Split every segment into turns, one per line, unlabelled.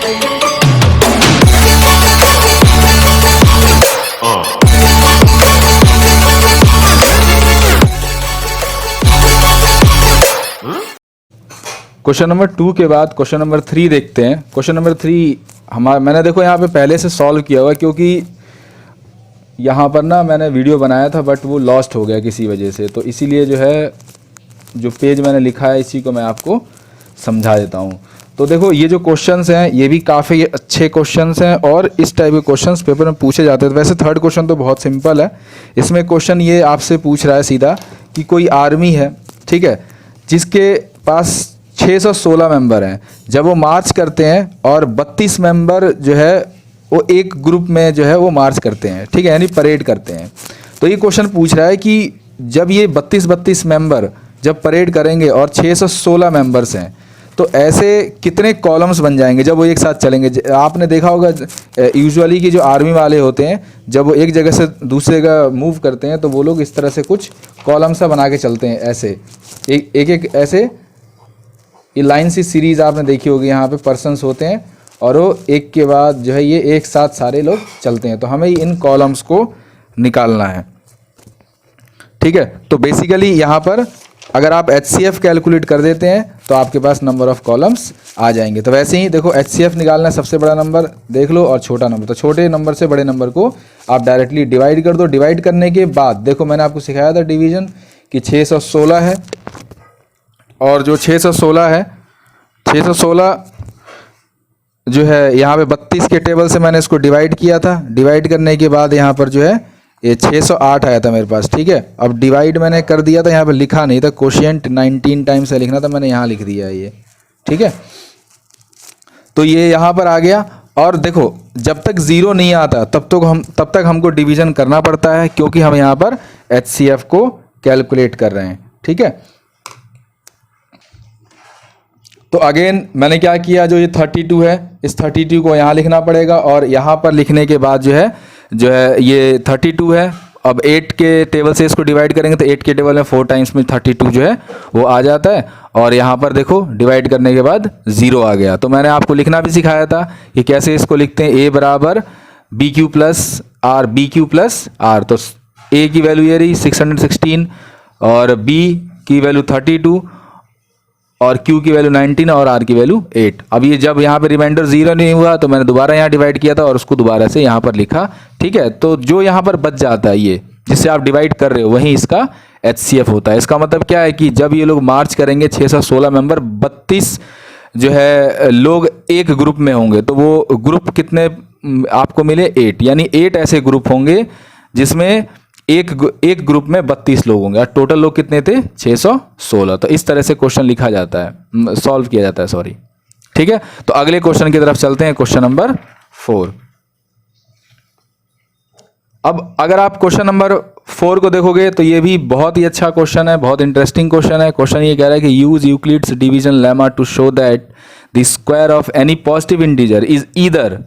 Question number 2 के बाद question number 3 देखते हैं। क्वेश्चन नंबर 3 मैंने देखो यहाँ पे पहले से सॉल्व किया हुआ, क्योंकि यहाँ पर ना मैंने वीडियो बनाया था बट वो लॉस्ट हो गया किसी वजह से, तो इसीलिए जो है जो पेज मैंने लिखा है इसी को मैं आपको समझा देता हूँ। तो देखो ये जो क्वेश्चंस हैं ये भी काफ़ी अच्छे क्वेश्चंस हैं और इस टाइप के क्वेश्चंस पेपर में पूछे जाते हैं। वैसे थर्ड क्वेश्चन तो बहुत सिंपल है। इसमें क्वेश्चन ये आपसे पूछ रहा है सीधा कि कोई आर्मी है, ठीक है, जिसके पास 616 मेंबर हैं। जब वो मार्च करते हैं और 32 मेंबर जो है वो एक ग्रुप में जो है वो मार्च करते हैं, ठीक है, यानी परेड करते हैं। तो ये क्वेश्चन पूछ रहा है कि जब ये 32 मेंबर जब परेड करेंगे और 616 मेंबर्स हैं, तो ऐसे कितने कॉलम्स बन जाएंगे जब वो एक साथ चलेंगे। आपने देखा होगा यूजुअली कि जो आर्मी वाले होते हैं जब वो एक जगह से दूसरे जगह मूव करते हैं तो वो लोग इस तरह से कुछ कॉलम सा बना के चलते हैं, ऐसे एक ऐसे ये लाइन सी सीरीज़ आपने देखी होगी। यहाँ पे पर्सन्स होते हैं और वो एक के बाद जो है ये एक साथ सारे लोग चलते हैं। तो हमें इन कॉलम्स को निकालना है, ठीक है। तो बेसिकली यहाँ पर अगर आप HCF कैलकुलेट कर देते हैं तो आपके पास नंबर ऑफ़ कॉलम्स आ जाएंगे। तो वैसे ही देखो HCF निकालना है, सबसे बड़ा नंबर देख लो और छोटा नंबर। तो छोटे नंबर से बड़े नंबर को आप डायरेक्टली डिवाइड कर दो। डिवाइड करने के बाद देखो मैंने आपको सिखाया था डिवीज़न कि 616 है और जो 616 है 616 जो है यहाँ पे 32 के टेबल से मैंने इसको डिवाइड किया था। डिवाइड करने के बाद यहाँ पर जो है ये 608 आया था मेरे पास, ठीक है। अब डिवाइड मैंने कर दिया था, यहाँ पे लिखा नहीं था, क्वोशिएंट 19 टाइम्स से लिखना था, मैंने यहाँ लिख दिया ये, ठीक है। तो ये यहाँ पर आ गया। और देखो जब तक ज़ीरो नहीं आता तब तक हमको डिवीज़न करना पड़ता है, क्योंकि हम यहाँ पर HCF को कैलकुलेट कर रहे हैं, ठीक है। तो अगेन मैंने क्या किया, जो ये 32 है इस 32 को यहाँ लिखना पड़ेगा और यहाँ पर लिखने के बाद जो है ये 32 है। अब 8 के टेबल से इसको डिवाइड करेंगे तो 8 के टेबल में 4 टाइम्स में 32 जो है वो आ जाता है। और यहाँ पर देखो डिवाइड करने के बाद 0 आ गया। तो मैंने आपको लिखना भी सिखाया था कि कैसे इसको लिखते हैं, A बराबर BQ plus R, BQ plus R। तो A की वैल्यू ये रही 616 और B की वैल्यू 32 और Q की वैल्यू 19 और R की वैल्यू 8। अब ये जब यहाँ पे रिमाइंडर 0 नहीं हुआ तो मैंने दोबारा यहाँ डिवाइड किया था और उसको दोबारा से यहाँ पर लिखा, ठीक है। तो जो यहाँ पर बच जाता है ये जिससे आप डिवाइड कर रहे हो वही इसका HCF होता है। इसका मतलब क्या है कि जब ये लोग मार्च करेंगे 616 मेंबर, 32 जो है लोग एक ग्रुप में होंगे, तो वो ग्रुप कितने आपको मिले 8, यानी 8 ऐसे ग्रुप होंगे जिसमें एक ग्रुप में 32 लोग होंगे और टोटल लोग कितने थे 616। तो इस तरह से क्वेश्चन लिखा जाता है, सॉल्व किया जाता है, सॉरी, ठीक है। तो अगले क्वेश्चन की तरफ चलते हैं, क्वेश्चन नंबर 4। अब अगर आप क्वेश्चन नंबर 4 को देखोगे तो ये भी बहुत ही अच्छा क्वेश्चन है, बहुत इंटरेस्टिंग क्वेश्चन है। क्वेश्चन ये कह रहा है कि use Euclid's division lemma to show that the square of any positive integer is either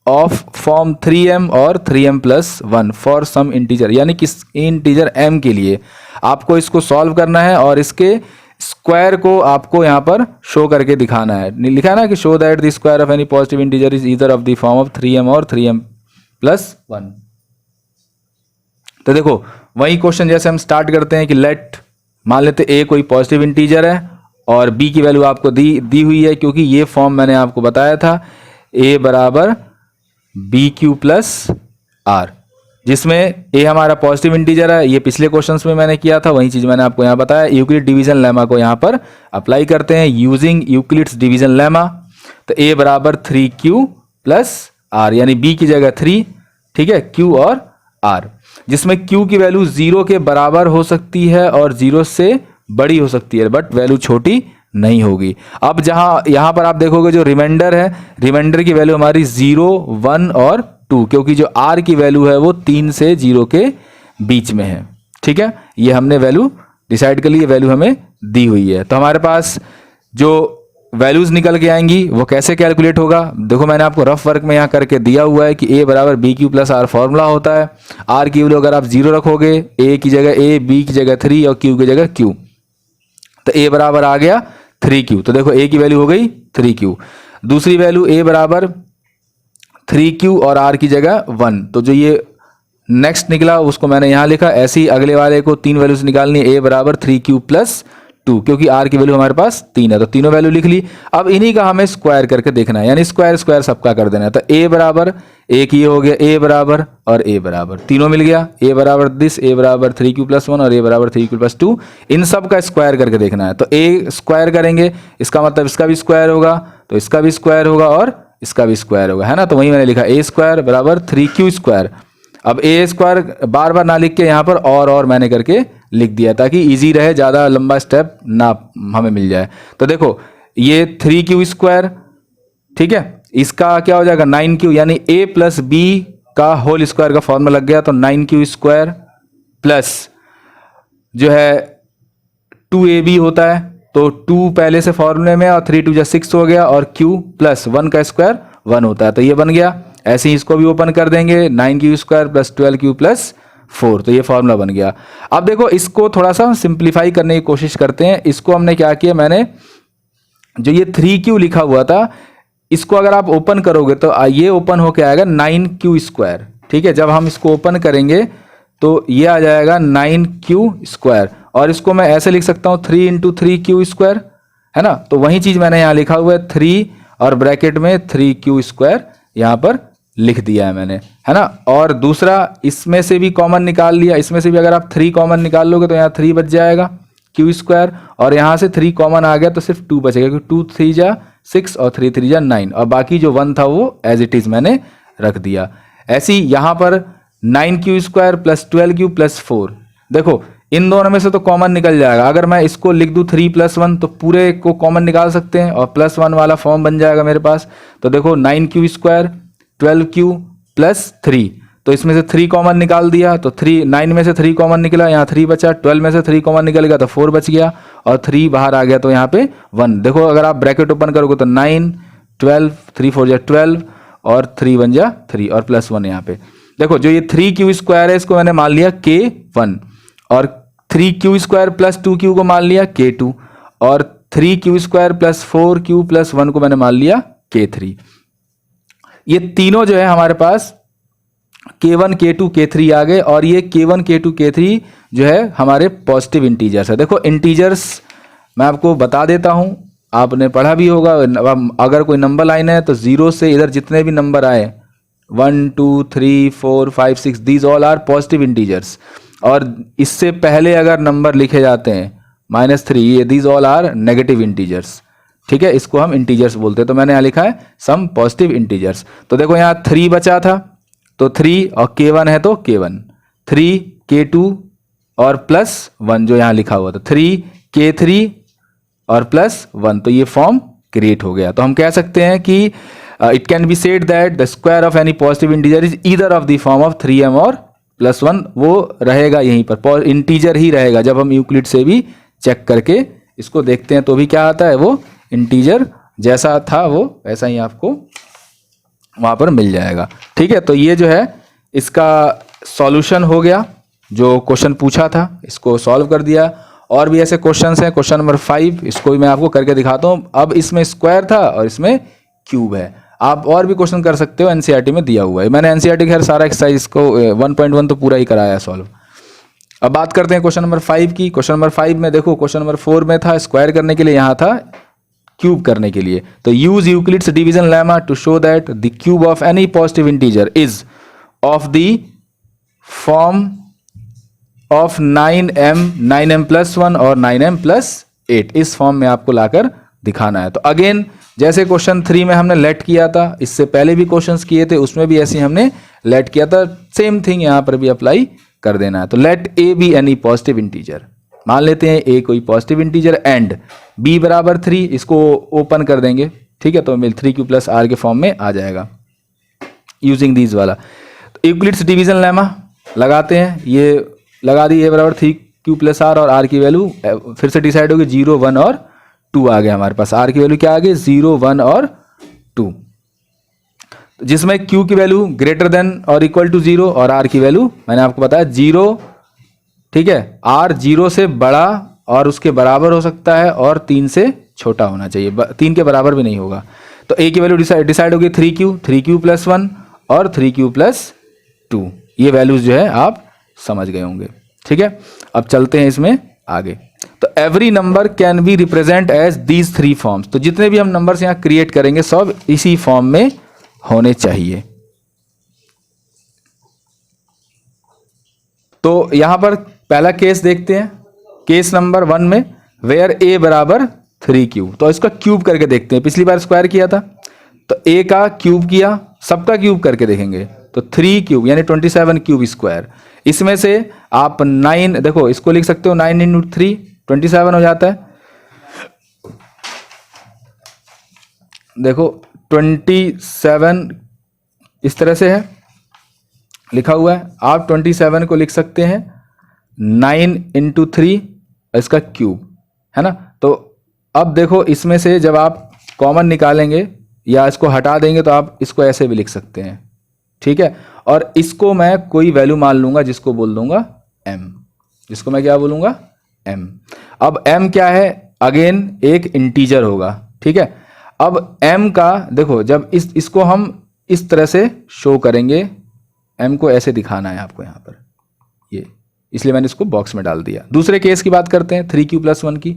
of form 3m और 3m plus 1 for some integer. यानी कि इंटीजर m के लिए आपको इसको सॉल्व करना है और इसके स्क्वायर को आपको यहाँ पर शो करके दिखाना है। लिखा है ना कि show that the square of any positive integer is either of the form of 3m और 3m प्लस 1। तो देखो वही क्वेश्चन जैसे हम स्टार्ट करते हैं कि लेट, मान लेते a कोई पॉजिटिव इंटीजर है और b की वैल्यू आपको दी हुई है, क्योंकि ये फॉर्म मैंने आपको बताया था a बराबर BQ प्लस R, जिसमें a हमारा पॉजिटिव इंटीजर है। ये पिछले क्वेश्चंस में मैंने किया था, वही चीज़ मैंने आपको यहाँ बताया। यूक्लिड डिवीजन लेमा को यहाँ पर अप्लाई करते हैं यूजिंग यूक्लिड्स डिवीजन लेमा। तो a बराबर 3Q प्लस R, यानी b की जगह 3, ठीक है, q और r, जिसमें q की वैल्यू 0 के बराबर हो सकती है और 0 से बड़ी हो सकती है, बट वैल्यू छोटी नहीं होगी। अब यहाँ पर आप देखोगे जो रिमाइंडर है, रिमाइंडर की वैल्यू हमारी 0, 1 और 2, क्योंकि जो r की वैल्यू है वो 3 से 0 के बीच में है, ठीक है। ये हमने वैल्यू डिसाइड कर ली, ये वैल्यू हमें दी हुई है। तो हमारे पास जो वैल्यूज निकल के आएंगी वो कैसे कैलकुलेट होगा, देखो मैंने आपको रफ वर्क में यहाँ करके दिया हुआ है कि a बराबर BQ प्लस R फॉर्मूला होता है। r की वैल्यू अगर आप 0 रखोगे, a की जगह a, b की जगह 3 और q की जगह q, तो a बराबर आ गया 3Q। तो देखो a की वैल्यू हो गई 3Q। दूसरी वैल्यू a बराबर 3q और r की जगह 1, तो जो ये नेक्स्ट निकला उसको मैंने यहाँ लिखा। ऐसे ही अगले वाले को 3 वैल्यू से निकालनी है, a बराबर 3q प्लस 2, क्योंकि r की वैल्यू हमारे पास 3 है, तो तीनों वैल्यू लिख ली। अब इन्हीं का हमें स्क्वायर करके देखना है, यानी स्क्वायर स्क्वायर सबका कर देना है। तो a बराबर एक ये हो गया, a बराबर और a बराबर, तीनों मिल गया। a बराबर दिस, a बराबर 3q प्लस 1 और a बराबर 3q प्लस 2, इन सब का स्क्वायर करके देखना है। तो a स्क्वायर करेंगे, इसका मतलब इसका भी स्क्वायर होगा, तो इसका भी स्क्वायर होगा और इसका भी स्क्वायर होगा, है ना। तो वही मैंने लिखा a स्क्वायर बराबर 3q स्क्वायर। अब a स्क्वायर बार बार ना लिख के यहाँ पर और मैंने करके लिख दिया, ताकि इजी रहे, ज़्यादा लंबा स्टेप ना हमें मिल जाए। तो देखो ये 3q स्क्वायर, ठीक है, इसका क्या हो जाएगा 9q, यानी a प्लस b का होल स्क्वायर का फॉर्मूला लग गया। तो 9q स्क्वायर प्लस जो है 2ab होता है, तो 2 पहले से फॉर्मूले में और 3 2 जा 6 हो गया, और q प्लस 1 का स्क्वायर 1 होता है, तो ये बन गया। ऐसे ही इसको भी ओपन कर देंगे, 9q square plus 12q plus 4, तो ये फॉर्मूला बन गया। अब देखो इसको थोड़ा सा सिंप्लीफाई करने की कोशिश करते हैं। इसको हमने क्या किया, मैंने जो ये 3q लिखा हुआ था, इसको अगर आप ओपन करोगे तो ये ओपन होके आएगा 9q स्क्वायर, ठीक है। जब हम इसको ओपन करेंगे तो ये आ जाएगा 9q स्क्वायर, और इसको मैं ऐसे लिख सकता हूँ 3 इंटू 3q स्क्वायर, है ना। तो वही चीज़ मैंने यहाँ लिखा हुआ है 3 और ब्रैकेट में 3q स्क्वायर यहाँ पर लिख दिया है मैंने, है ना। और दूसरा इसमें से भी कॉमन निकाल लिया, इसमें से भी अगर आप 3 कॉमन निकाल लोगे तो यहाँ 3 बच जाएगा q स्क्वायर, और यहाँ से 3 कॉमन आ गया तो सिर्फ 2 बचेगा, क्योंकि 2 3 जा 6 और 3 3 जा 9, और बाकी जो 1 था वो एज इट इज़ मैंने रख दिया। ऐसे ही यहाँ पर 9q square plus 12q plus 4, देखो इन दोनों में से तो कॉमन निकल जाएगा। अगर मैं इसको लिख दूँ 3 प्लस 1, तो पूरे को कॉमन निकाल सकते हैं और प्लस 1 वाला फॉर्म बन जाएगा मेरे पास। तो देखो 9q स्क्वायर 12q प्लस 3, तो इसमें से 3 कॉमन निकाल दिया, तो 9 में से 3 कॉमन निकला, यहाँ 3 बचा, 12 में से 3 कॉमन निकल गया तो 4 बच गया, और 3 बाहर आ गया तो यहाँ पे 1। देखो अगर आप ब्रैकेट ओपन करोगे तो 9 12 3 4 जा 12 और 3 1 जा 3 और प्लस 1 यहाँ पे। देखो जो ये 3q स्क्वायर है इसको मैंने मान लिया k1, और 3q स्क्वायर प्लस 2q को मान लिया k2, और 3q square plus 4q plus 1 को मैंने मान लिया k3। ये तीनों जो है हमारे पास k1 k2 k3 आ गए, और ये k1 k2 k3 जो है हमारे पॉजिटिव इंटीजर्स है। देखो इंटीजर्स मैं आपको बता देता हूँ, आपने पढ़ा भी होगा। अगर कोई नंबर लाइन है तो 0 से इधर जितने भी नंबर आए 1 2 3 4 5 6 these all are positive integers, और इससे पहले अगर नंबर लिखे जाते हैं -3, ये these all are negative integers, ठीक है। इसको हम इंटीजर्स बोलते हैं। तो मैंने यहाँ लिखा है सम पॉजिटिव इंटीजर्स। तो देखो यहाँ 3 बचा था, तो 3 और k1 है तो k1, 3 k2 और प्लस 1 जो यहाँ लिखा हुआ था 3 k3 और प्लस 1, तो ये फॉर्म क्रिएट हो गया। तो हम कह सकते हैं कि it can be said that the square of any positive integer is either of the form of 3m और +1, वो रहेगा यहीं पर, इंटीजर ही रहेगा। जब हम यूक्लिड से भी चेक करके इसको देखते हैं तो भी क्या आता है, वो इंटीजर जैसा था वो वैसा ही आपको वहाँ पर मिल जाएगा, ठीक है। तो ये जो है इसका सॉल्यूशन हो गया, जो क्वेश्चन पूछा था इसको सॉल्व कर दिया। और भी ऐसे क्वेश्चंस हैं, क्वेश्चन नंबर 5, इसको भी मैं आपको करके दिखाता हूँ। अब इसमें स्क्वायर था और इसमें क्यूब है। आप और भी क्वेश्चन कर सकते हो, एनसीईआरटी में दिया हुआ है। मैंने एनसीईआरटी खैर सारा एक्सरसाइज को 1.1 तो पूरा ही कराया सॉल्व। अब बात करते हैं क्वेश्चन नंबर 5 की। क्वेश्चन नंबर 5 में देखो, क्वेश्चन नंबर 4 में था स्क्वायर करने के लिए, यहाँ था क्यूब करने के लिए। तो use Euclid's division lemma to show that the cube of any positive integer is of the form of 9m plus 1 और 9m प्लस 8। इस फॉर्म में आपको लाकर दिखाना है। तो अगेन जैसे क्वेश्चन 3 में हमने लेट किया था, इससे पहले भी क्वेश्चंस किए थे उसमें भी ऐसे हमने लेट किया था, सेम थिंग यहाँ पर भी अप्लाई कर देना है। तो let a be any positive integer, मान लेते हैं ए कोई पॉजिटिव इंटीजर, एंड बी बराबर 3, इसको ओपन कर देंगे, ठीक है। तो मिल 3q प्लस आर के फॉर्म में आ जाएगा यूजिंग दीज वाला। तो यूक्लिड्स डिवीजन लेमा लगाते हैं, ये लगा दी, ए बराबर 3q प्लस आर, और आर की वैल्यू फिर से डिसाइड होगी 0 1 और 2 आ गया हमारे पास। आर की वैल्यू क्या आ गई 0 1 और 2, जिसमें q की वैल्यू ग्रेटर देन और इक्वल टू 0 और r की वैल्यू मैंने आपको बताया 0, ठीक है। r 0 से बड़ा और उसके बराबर हो सकता है और 3 से छोटा होना चाहिए, 3 के बराबर भी नहीं होगा। तो ए की वैल्यू डिसाइड होगी 3q प्लस 1 और 3q प्लस 2। ये वैल्यूज जो है आप समझ गए होंगे। ठीक है, अब चलते हैं इसमें आगे। तो every number can be represent as these 3 forms. तो जितने भी हम नंबर्स यहां क्रिएट करेंगे सब इसी फॉर्म में होने चाहिए। तो यहां पर पहला केस देखते हैं, केस नंबर 1 में वेयर ए बराबर 3q। तो इसका क्यूब करके देखते हैं, पिछली बार स्क्वायर किया था तो a का क्यूब किया, सबका क्यूब करके देखेंगे तो 3 यानी 27 क्यूब स्क्वायर। इसमें से आप 9, देखो इसको लिख सकते हो 9 इंटू 3 27 हो जाता है। देखो 27 इस तरह से है लिखा हुआ है, आप 27 को लिख सकते हैं 9 इंटू 3 इसका क्यूब, है ना। तो अब देखो इसमें से जब आप कॉमन निकालेंगे या इसको हटा देंगे तो आप इसको ऐसे भी लिख सकते हैं। ठीक है, और इसको मैं कोई वैल्यू मान लूंगा जिसको बोल दूंगा m, जिसको मैं क्या बोलूंगा m। अब m क्या है, अगेन एक इंटीजर होगा। ठीक है, अब m का देखो जब इसको हम इस तरह से शो करेंगे, m को ऐसे दिखाना है आपको यहाँ पर, ये इसलिए मैंने इसको बॉक्स में डाल दिया। दूसरे केस की बात करते हैं 3q प्लस 1 की।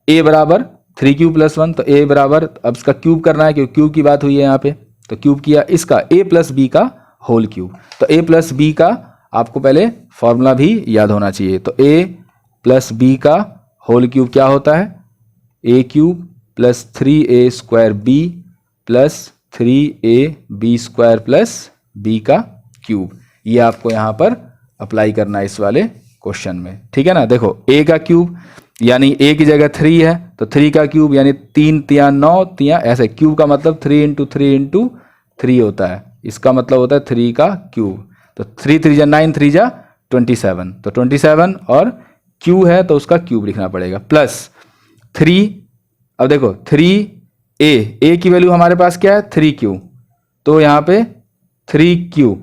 a बराबर 3q प्लस 1, तो a बराबर, अब इसका क्यूब करना है क्योंकि क्यूब की बात हुई है यहाँ पे, तो क्यूब किया इसका a प्लस बी का होल क्यूब। तो a प्लस बी का आपको पहले फॉर्मूला भी याद होना चाहिए। तो a प्लस बी का होल क्यूब क्या होता है, a cube plus 3a square b plus 3ab square plus b का क्यूब। ये आपको यहाँ पर अप्लाई करना है इस वाले क्वेश्चन में। ठीक है ना, देखो a का क्यूब यानी a की जगह 3 है तो 3 का क्यूब यानी 3 तिया 9 तिया, ऐसे क्यूब का मतलब 3 इंटू 3 इंटू 3 होता है, इसका मतलब होता है 3 का क्यूब। तो 3 3 जा 9, 3 जा 27, तो 27 और q है तो उसका क्यूब लिखना पड़ेगा प्लस 3। अब देखो 3a की वैल्यू हमारे पास क्या है 3q, तो यहाँ पे 3q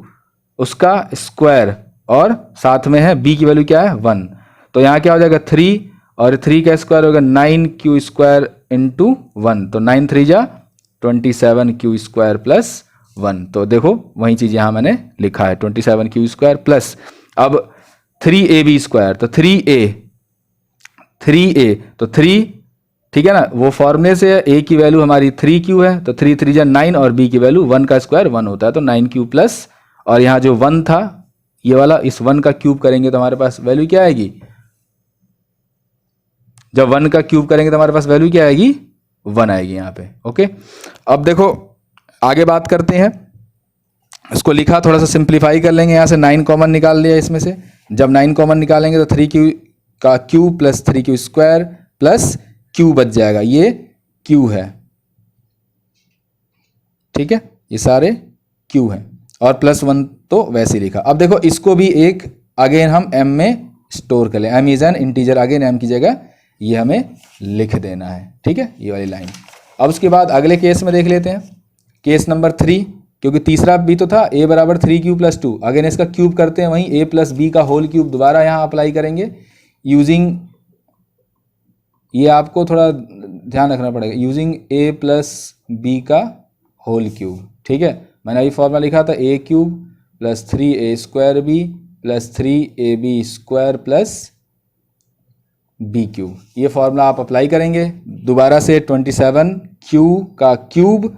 उसका स्क्वायर और साथ में है b की वैल्यू क्या है 1, तो यहाँ क्या हो जाएगा 3 और 3 का स्क्वायर होगा 9q स्क्वायर इंटू 1, तो 9 3 जा 27q स्क्वायर प्लस 1। तो देखो वही चीज यहाँ मैंने लिखा है 27q स्क्वायर प्लस अब 3ab स्क्वायर, तो 3a तो 3, ठीक है ना, वो फॉर्मूले से a की वैल्यू हमारी 3q है तो 3 3 जा 9 और b की वैल्यू 1 का स्क्वायर 1 होता है, तो 9q प्लस, और यहाँ जो 1 था ये वाला, इस 1 का क्यूब करेंगे तो हमारे पास वैल्यू क्या आएगी, जब 1 का क्यूब करेंगे तो हमारे पास वैल्यू क्या आएगी 1 आएगी यहाँ पे। ओके, अब देखो आगे बात करते हैं, इसको लिखा थोड़ा सा सिंप्लीफाई कर लेंगे, यहाँ से 9 कॉमन निकाल लिया इसमें से, जब 9 कॉमन निकालेंगे तो 3q का cube plus 3q square plus q बच जाएगा, ये q है। ठीक है, ये सारे q हैं और प्लस 1 तो वैसे ही लिखा। अब देखो इसको भी एक अगेन हम m में स्टोर कर लें, m is an integer, again m की जगह ये हमें लिख देना है। ठीक है, ये वाली लाइन। अब उसके बाद अगले केस में देख लेते हैं, केस नंबर 3, क्योंकि तीसरा भी तो था a बराबर 3q प्लस 2, अगेन इसका क्यूब करते हैं, वहीं a प्लस बी का होल क्यूब दोबारा यहाँ अप्लाई करेंगे यूजिंग, ये आपको थोड़ा ध्यान रखना पड़ेगा, यूजिंग a प्लस बी का होल क्यूब। ठीक है, मैंने अभी फॉर्मूला लिखा था a cube plus 3a square b plus 3ab square plus b cube, ये फॉर्मूला आप अप्लाई करेंगे दोबारा से 27q का क्यूब,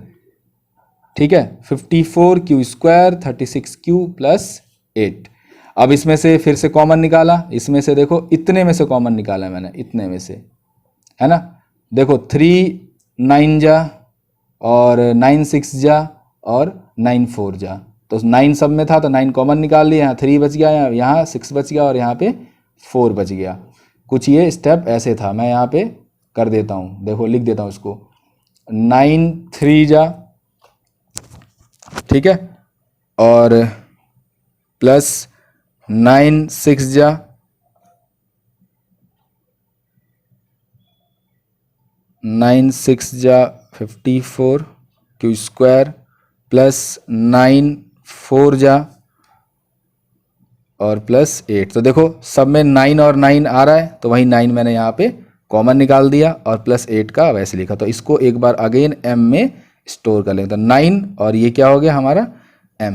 ठीक है, 54q स्क्वायर 36q प्लस 8। अब इसमें से फिर से कॉमन निकाला, इसमें से देखो इतने में से कॉमन निकाला है मैंने, इतने में से, है ना, देखो 3 9 जा और 9 6 जा और 9 4 जा, तो 9 सब में था तो 9 कॉमन निकाल लिया, यहाँ 3 बच गया, यहाँ 6 बच गया और यहाँ पे 4 बच गया। कुछ ये स्टेप ऐसे था, मैं यहाँ पे कर देता हूँ, देखो लिख देता हूँ इसको, 9 3 जा, ठीक है, और प्लस 9 6 जा, 9 6 जा 54q स्क्वायर प्लस 9 4 जा और प्लस 8। तो देखो सब में 9 और 9 आ रहा है तो वही 9 मैंने यहाँ पे कॉमन निकाल दिया और प्लस 8 का वैसे लिखा, तो इसको एक बार अगेन m में स्टोर कर लेंगे। तो 9 और ये क्या हो गया हमारा m,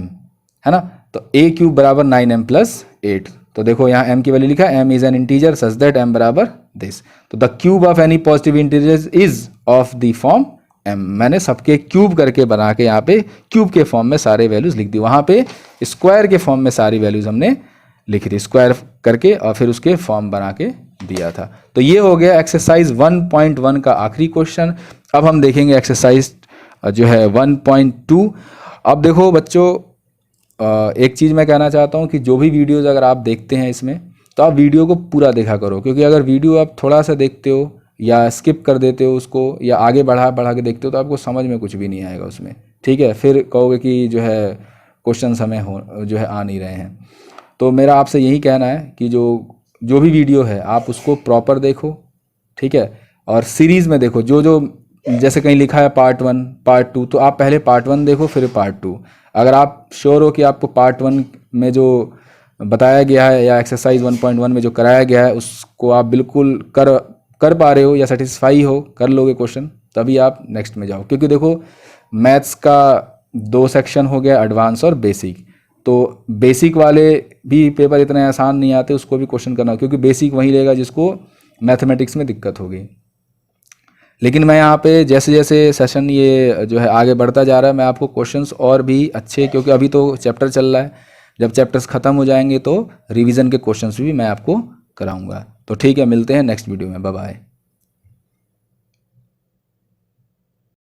है ना। तो a क्यूब बराबर 9m प्लस 8। तो देखो यहाँ m की वैल्यू लिखा है, m is an integer such that m बराबर दिस। तो the cube of any positive integer is of the form m। मैंने सबके क्यूब करके बना के यहाँ पे क्यूब के फॉर्म में सारे वैल्यूज लिख दी, वहाँ पे स्क्वायर के फॉर्म में सारी वैल्यूज हमने लिख दी, स्क्वायर करके और फिर उसके फॉर्म बना के दिया था। तो ये हो गया एक्सरसाइज 1.1 का आखिरी क्वेश्चन। अब हम देखेंगे एक्सरसाइज जो है 1.2। अब देखो बच्चों, एक चीज़ मैं कहना चाहता हूँ कि जो भी वीडियोज़ अगर आप देखते हैं इसमें, तो आप वीडियो को पूरा देखा करो, क्योंकि अगर वीडियो आप थोड़ा सा देखते हो या स्किप कर देते हो उसको या आगे बढ़ा के देखते हो तो आपको समझ में कुछ भी नहीं आएगा उसमें, ठीक है। फिर कहोगे कि जो है क्वेश्चंस हमें जो है आ नहीं रहे हैं। तो मेरा आपसे यही कहना है कि जो भी वीडियो है आप उसको प्रॉपर देखो, ठीक है। और सीरीज़ में देखो, जो जैसे कहीं लिखा है पार्ट 1 पार्ट 2, तो आप पहले पार्ट 1 देखो फिर पार्ट 2। अगर आप श्योर हो कि आपको पार्ट 1 में जो बताया गया है या एक्सरसाइज 1.1 में जो कराया गया है उसको आप बिल्कुल कर पा रहे हो या सेटिस्फाई हो, कर लोगे क्वेश्चन, तभी आप नेक्स्ट में जाओ। क्योंकि देखो मैथ्स का 2 सेक्शन हो गया, एडवांस और बेसिक। तो बेसिक वाले भी पेपर इतने आसान नहीं आते, उसको भी क्वेश्चन करना, क्योंकि बेसिक वही रहेगा जिसको मैथमेटिक्स में दिक्कत होगी। लेकिन मैं यहाँ पे जैसे जैसे सेशन ये जो है आगे बढ़ता जा रहा है, मैं आपको क्वेश्चंस और भी अच्छे, क्योंकि अभी तो चैप्टर चल रहा है, जब चैप्टर्स ख़त्म हो जाएंगे तो रिवीजन के क्वेश्चंस भी मैं आपको कराऊंगा। तो ठीक है, मिलते हैं नेक्स्ट वीडियो में, बाय बाय।